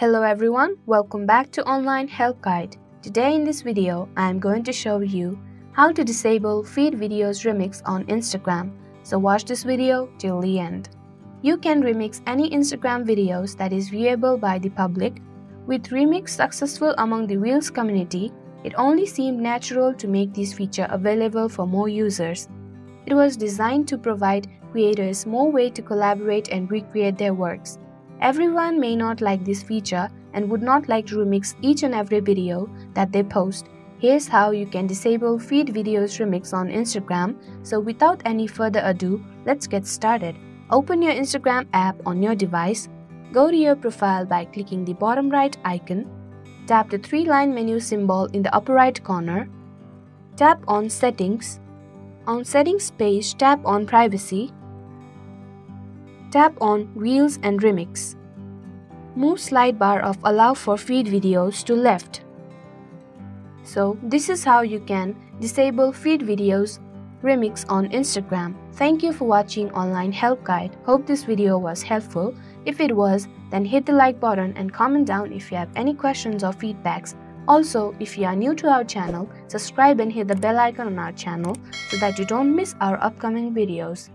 Hello everyone, welcome back to Online Help Guide. Today in this video, I am going to show you how to disable feed videos remix on Instagram. So watch this video till the end. You can remix any Instagram videos that is viewable by the public. With remix successful among the Reels community, it only seemed natural to make this feature available for more users. It was designed to provide creators more way to collaborate and recreate their works. Everyone may not like this feature and would not like to remix each and every video that they post. Here's how you can disable feed videos remix on Instagram. So without any further ado, let's get started. Open your Instagram app on your device. Go to your profile by clicking the bottom right icon. Tap the three-line menu symbol in the upper right corner. Tap on Settings. On Settings page, tap on Privacy. Tap on Reels and Remix. Move slide bar of Allow for feed videos to left. So this is how you can disable feed videos remix on Instagram. Thank you for watching Online Help Guide. Hope this video was helpful. If it was, then hit the like button and comment down if you have any questions or feedbacks. Also, if you are new to our channel, subscribe and hit the bell icon on our channel so that you don't miss our upcoming videos.